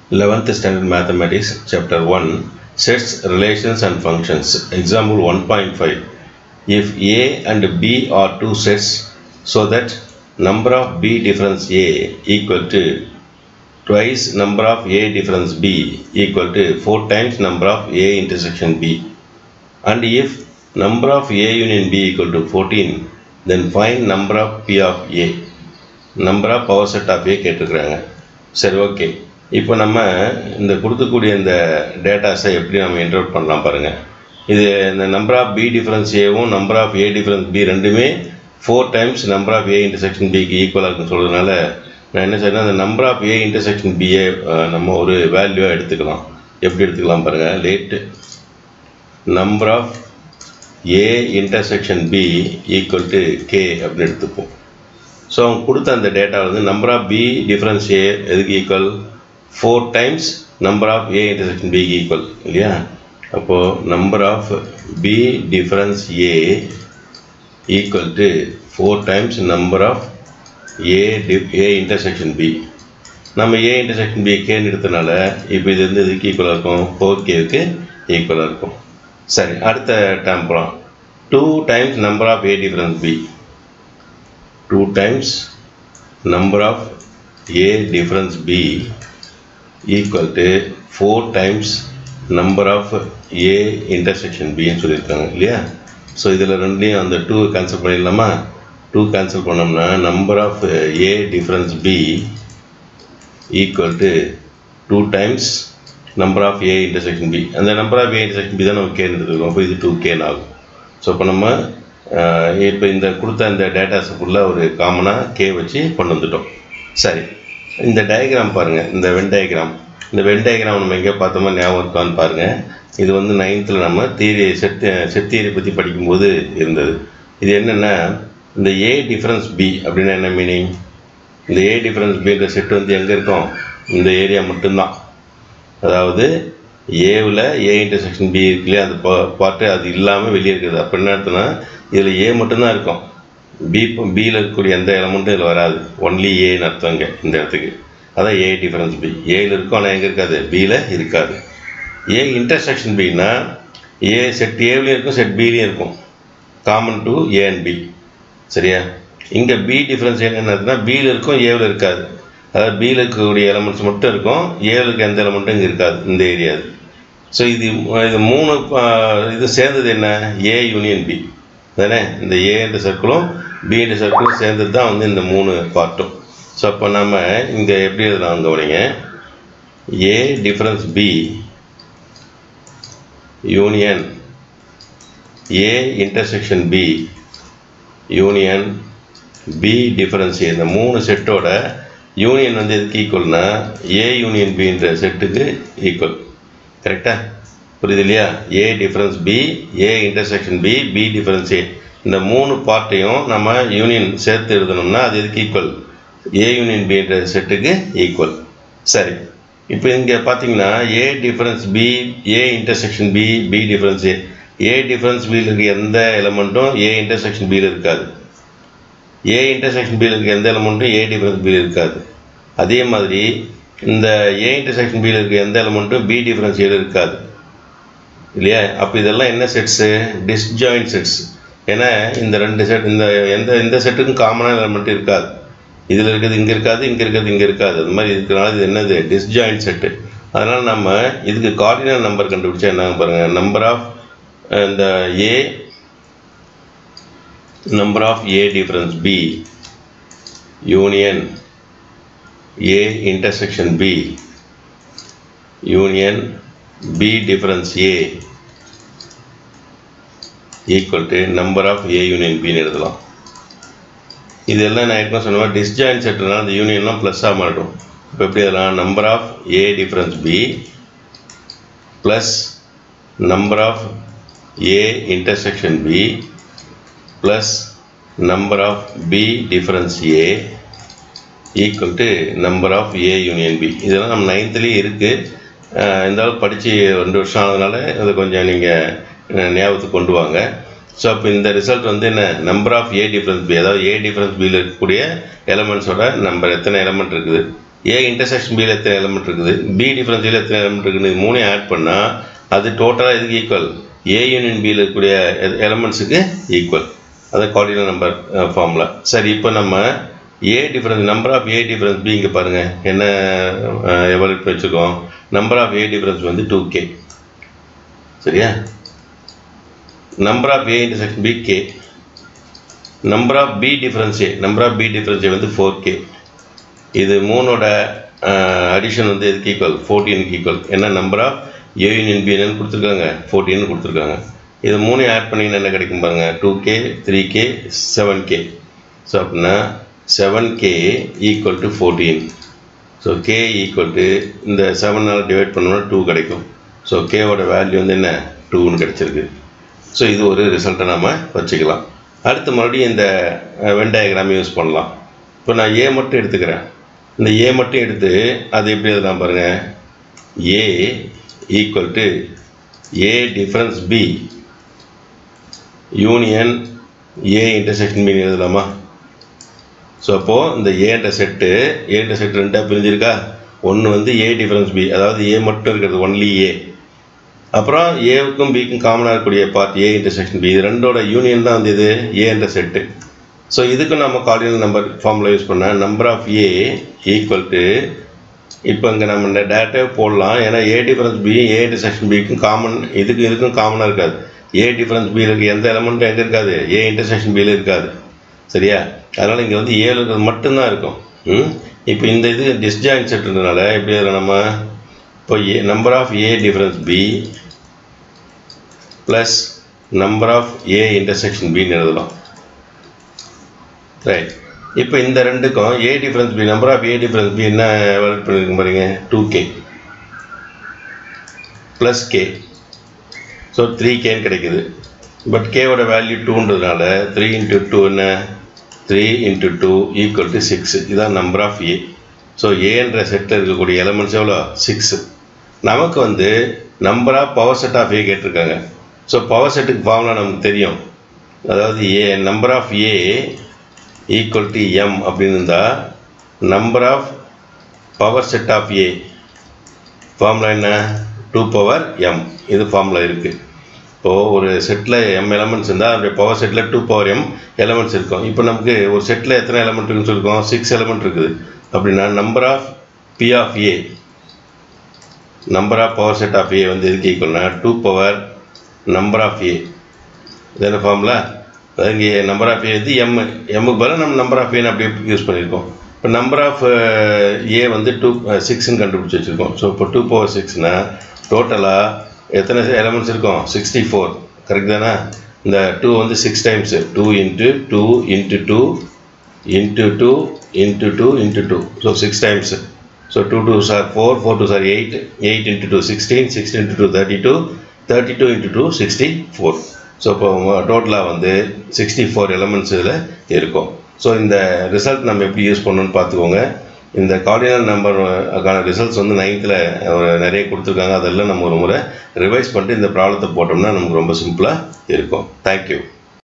11th Standard Mathematics, Chapter 1, Sets, Relations and Functions. Example 1.5. If A and B are two sets, so that number of B difference A equal to twice number of A difference B equal to 4 times number of A intersection B. And if number of A union B equal to 14, then find number of P of A. Number of power set of A கேட்டிருக்கிறாங்க. சரி, okay. இப்போ நம்ம இந்த கொடுக்கக்கூடிய இந்த டேட்டாஸை எப்படி நம்ம interpret பண்ணலாம் பாருங்கள். இது இந்த நம்பர் ஆஃப் பி டிஃபரன்ஸ் ஏவும் number of A difference B ரெண்டுமே 4 times number of A intersection பிக்கு ஈக்குவலாக இருக்குன்னு சொல்கிறதுனால நான் என்ன செய்யணும், அந்த நம்பர் ஆஃப் ஏ இன்டர்செக்ஷன் பியை நம்ம ஒரு வேல்யூவாக எடுத்துக்கலாம். எப்படி எடுத்துக்கலாம் பாருங்கள். Let number of A intersection B equal to K அப்படின்னு எடுத்துப்போம். ஸோ அவங்க கொடுத்த அந்த டேட்டா வந்து number of B difference A எதுக்கு equal 4 times number of A intersection B equal இல்லையா. அப்போது number of B difference A equal to 4 times number of A intersection B. நம்ம A intersection B கேன்னு எடுத்தனால இப்போ இது வந்து இதுக்கு ஈக்குவலாக இருக்கும், 4Kக்கு ஈக்குவலாக இருக்கும். சரி, அடுத்த டேர்ம் போகலாம். 2 times number of A difference B. 2 times number of A difference B equal to 4 times number of A intersection B ன்னு சொல்லியிருக்காங்க இல்லையா. ஸோ இதில் ரெண்டுலேயும் அந்த 2 கேன்சல் பண்ணிடலாமா. 2 கேன்சல் பண்ணோம்னா number of A difference B equal to 2 times number of A intersection B. அந்த number of A intersection B தான் நம்ம கேன்னு எடுத்துருக்கோம். அப்போ இது 2K ஆகும். ஸோ இப்போ நம்ம இப்போ இந்த கொடுத்த இந்த டேட்டாஸுக்குள்ளே ஒரு காமனாக K வச்சு கொண்டு வந்துட்டோம். சரி, இந்த டயக்ராம் பாருங்கள். இந்த வென் டயக்ராம் நம்ம எங்கே பார்த்தோமா ஞாபகம் இருக்கான்னு பாருங்கள். இது வந்து 9th நம்ம செட் தியரி பற்றி படிக்கும்போது இருந்தது. இது என்னென்னா, இந்த ஏ டிஃப்ரென்ஸ் பி அப்படின்னா என்ன மீனிங், இந்த ஏ டிஃப்ரென்ஸ் பின்ற செட் வந்து எங்கே இருக்கும், இந்த ஏரியா மட்டும்தான். அதாவது ஏவில் ஏ இன்டர்செக்ஷன் பி இருக்கு இல்லையா, அது பார்ட்டு அது இல்லாமல் வெளியே இருக்குது. அப்போ என்ன அர்த்தம்னா இதில் ஏ மட்டும்தான் இருக்கும், பியில் இருக்கக்கூடிய எந்த எலமெண்ட்டும் இதில் வராது. ஒன்லி ஏன்னு அர்த்தம் இங்கே இந்த இடத்துக்கு. அதான் ஏ டிஃபரன்ஸ் பி. ஏயில் இருக்கும், ஆனால் எங்கே இருக்காது, பியில் இருக்காது. ஏ இன்டர்செக்ஷன் பின்னா ஏ செட் ஏவிலையும் இருக்கும், செட் பிலையும் இருக்கும், common to A and B. சரியா. இங்கே பி டிஃபரன்ஸ் என்னென்னா பியில் இருக்கும், ஏவில் இருக்காது. அதாவது பியில் இருக்கக்கூடிய எலமெண்ட்ஸ் மட்டும் இருக்கும், ஏவில் இருக்க எந்த எலமெண்ட்டும் இங்கே இருக்காது, இந்த ஏரியா. ஸோ இது 3 இது சேர்ந்தது என்ன, ஏ யூனியன் பி தானே. இந்த ஏ என்ற சர்க்கிளும் பி என்ற சர்க்கிளும் சேர்ந்தது தான் வந்து இந்த 3 பார்ட்டும். ஸோ அப்போ நம்ம இங்கே எப்படி எழுதலாம் கவனிங்க. A difference B union A intersection B union B difference A. இந்த 3 செட்டோட யூனியன் வந்து எதுக்கு ஈக்குவல்னா ஏ யூனியன் பின்ற செட்டுக்கு ஈக்குவல். கரெக்டாக புரியுது இல்லையா. A difference B, A intersection B, B difference A. இந்த 3 பார்ட்டையும் நம்ம யூனியன் சேர்த்து எழுதணும்னா அது எதுக்கு ஈக்குவல், ஏ யூனியன் பின்ற செட்டுக்கு ஈக்குவல். சரி, இப்போ இங்கே பார்த்தீங்கன்னா A difference B, A intersection B, B difference A. A difference பியில் இருக்க எந்த எலமெண்ட்டும் ஏ இன்டர்செக்ஷன் பியில் இருக்காது. ஏ இன்டர்செக்ஷன் பியில் இருக்க எந்த எலமெண்ட்டும் ஏ டிஃபரன்ஸ் பியில் இருக்காது. அதே மாதிரி இந்த ஏ இன்டர்செக்ஷன் பியில் இருக்க எந்த எலமெண்ட்டும் பி டிஃபரன்ஸ் ஏல இருக்காது இல்லையா. அப்போ இதெல்லாம் என்ன செட்ஸு, டிஸ்ஜாயிண்ட் செட்ஸ். ஏன்னா இந்த 2 செட் இந்த செட்டுக்கும் காமனான எலமெண்ட் இருக்காது. இதில் இருக்கிறது இங்கே இருக்காது, இங்கே இருக்கிறது இங்கே இருக்காது. அது மாதிரி இருக்கிறனால இது என்னது, டிஸ்ஜாயிண்ட் செட்டு. அதனால் நம்ம இதுக்கு கார்டினல் நம்பர் கண்டுபிடிச்சா என்ன பாருங்கள். நம்பர் ஆஃப் இந்த A, number of A difference B union A intersection B union B difference A equal to number of A union பின்னு எழுதலாம். இதெல்லாம் நான் ஏற்கனவே சொன்ன மாதிரி டிஸ்ஜாயிண்ட் செட்டுனா அந்த யூனியன்லாம் ப்ளஸ்ஸாக மாட்டோம். இப்போ எப்படி எழுதலாம், number of A difference B plus number of A intersection B plus number of B difference A equal to number of A union B. இதெல்லாம் நம்ம 9thலேயே இருக்குது. இருந்தாலும் படித்து 2 வருஷம் ஆனதுனால அதை கொஞ்சம் நீங்கள் ஞாபகத்துக்கு கொண்டு வாங்க. ஸோ அப்போ இந்த ரிசல்ட் வந்து என்ன, number of A difference B, அதாவது ஏ டிஃபரன்ஸ் பியில் இருக்கக்கூடிய எலமெண்ட்ஸோட நம்பர் எத்தனை எலமெண்ட் இருக்குது A intersection B எத்தனை எலிமெண்ட் இருக்குது, B டிஃபரன்ஷியல் எத்தனை எலிமெண்ட் இருக்குன்னு மூணையும் ஆட் பண்ணால் அது டோட்டலாக எதுக்கு ஈக்குவல், A யூனியன் Bயில் இருக்கக்கூடிய எலிமெண்ட்ஸுக்கு ஈக்குவல். அது கார்டினல் நம்பர் ஃபார்முலா. சரி, இப்போ நம்ம A difference number of A difference B இங்கே பாருங்கள் என்ன எவாலுவேட் பண்ணி வச்சுருக்கோம். நம்பர் ஆஃப் A டிஃபரன்ஸ் வந்து 2K. சரியா, number of A intersection B K, number of B difference A வந்து 4K. இது மூணோட அடிஷன் வந்து எதுக்கு ஈக்குவல், 14க்கு ஈக்குவல். ஏன்னா number of A union B என்னன்னு கொடுத்துருக்காங்க, 14 கொடுத்துருக்காங்க. இது மூணையும் ஆட் பண்ணிங்கன்னா என்ன கிடைக்கும் பாருங்கள், 2K 3K 7K. ஸோ அப்படின்னா 7K equal to 14. So K equal to இந்த 7ஆல் டிவைட் பண்ணோம்னா 2 கிடைக்கும். ஸோ Kவோட வேல்யூ வந்து என்ன 2ன்னு கிடச்சிருக்கு. ஸோ இது ஒரு ரிசல்ட்டை நம்ம வச்சுக்கலாம். அடுத்து மறுபடியும் இந்த வென் டயக்ராம் யூஸ் பண்ணலாம். இப்போ நான் A மட்டும் எடுத்துக்கிறேன். இந்த A மட்டும் எடுத்து அது எப்படி எழுதலாம் பாருங்கள், A equal to A difference B union A intersection B எழுதலாமா? ஸோ அப்போது இந்த ஏன்ற செட்டு ரெண்டாக பிரிஞ்சிருக்கா. ஒன்று வந்து A டிஃபரன்ஸ் B, அதாவது A மட்டும் இருக்கிறது ஒன்லி A. அப்புறம் ஏவுக்கும் பிக்கும் காமனாக இருக்கக்கூடிய பார்ட் A இன்டர்செக்ஷன் B. இது ரெண்டோட யூனியன் தான் வந்து இது A என்ற செட்டு. ஸோ இதுக்கு நம்ம கார்டினல் நம்பர் ஃபார்முலா யூஸ் பண்ணால் number of A equal to, இப்போ இங்கே நம்ம டேரெக்டாக போடலாம். ஏன்னா A difference B A intersection Bக்கும் காமன், இதுக்கும் காமனாக இருக்காது. A டிஃபரன்ஸ் Bயில் இருக்க எந்த எலமெண்ட்டும் எங்கே இருக்காது, A இன்டர்செக்ஷன் Bயில் இருக்காது. சரியா, அதனால் இங்கே வந்து A இருக்கிறது மட்டும்தான் இருக்கும். இப்போ இந்த இது டிஸ்ஜாயின்ட் செட்டுன்றதுனால எப்படி அதில் நம்ம இப்போ number of A difference B plus number of A intersection Bன்னு எழுதலாம். ரைட், இப்போ இந்த ரெண்டுக்கும் A difference B, number of A difference B என்ன எவாலுவேட் பண்ணியிருக்கோம் பாருங்க, 2K ப்ளஸ் K. ஸோ 3Kன்னு கிடைக்குது. பட் Kவோட வேல்யூ 2ன்றதுனால 3 × 2 என்ன, 3 × 2 ஈக்குவல் டு 6. இதுதான் நம்பர் ஆஃப் A. ஸோ ஏன்ற செட்டில் இருக்கக்கூடிய எலமெண்ட்ஸ் எவ்வளோ, 6. நமக்கு வந்து number of power set of A கேட்டிருக்காங்க. ஸோ பவர் செட்டுக்கு ஃபார்முலா நமக்கு தெரியும். அதாவது number of A equal to M அப்படின்னு இருந்தால் number of power set of A formula என்ன, 2m. இது ஃபார்முலா இருக்குது. இப்போது ஒரு செட்டில் M எலமெண்ட்ஸ் இருந்தால் அதோடைய பவர் செட்டில் 2m எலமெண்ட்ஸ் இருக்கும். இப்போ நமக்கு ஒரு செட்டில் எத்தனை எலமெண்ட் இருக்குன்னு சொல்லியிருக்கோம், 6 எலமெண்ட் இருக்குது. அப்படின்னா number of P of A, number of power set of A வந்து எதுக்கு ஈக்குவல்னா 2 நம்பர் ஆஃப் A. இதான ஃபார்முலா. அதாவது இங்கே நம்பர் ஆஃப் A வந்து எம்முக்கு பதிலாக நம்ம நம்பர் ஆஃப் ஏன்னு அப்படியே யூஸ் பண்ணியிருக்கோம். இப்போ நம்பர் ஆஃப் A வந்து 6ன்னு கண்டுபிடிச்சி வச்சுருக்கோம். ஸோ இப்போ 2/6னா டோட்டலாக எத்தனை எலமெண்ட்ஸ் இருக்கும், 64. கரெக்ட் தானே? இந்த 2 வந்து 6 times, 2 × 2 × 2 × 2 × 2 × 2. So 6 times. So 2 2s are 4, 4 2s are 8, 8 × 2 16, 16 × 2 32, 32 × 2 64. So இப்போ டோட்டலாக வந்து 64 எலமெண்ட்ஸ் இதில் இருக்கும். ஸோ இந்த ரிசல்ட் நம்ம எப்படி யூஸ் பண்ணணும்னு பார்த்துக்கோங்க. இந்த கார்டினல் நம்பருக்கான ரிசல்ட்ஸ் வந்து 9th நிறைய கொடுத்துருக்காங்க. அதெல்லாம் நம்ம ஒரு முறை ரிவைஸ் பண்ணிட்டு இந்த ப்ராப்ளத்தை போட்டோம்னா நமக்கு ரொம்ப சிம்பிளாக இருக்கும். தேங்க்யூ.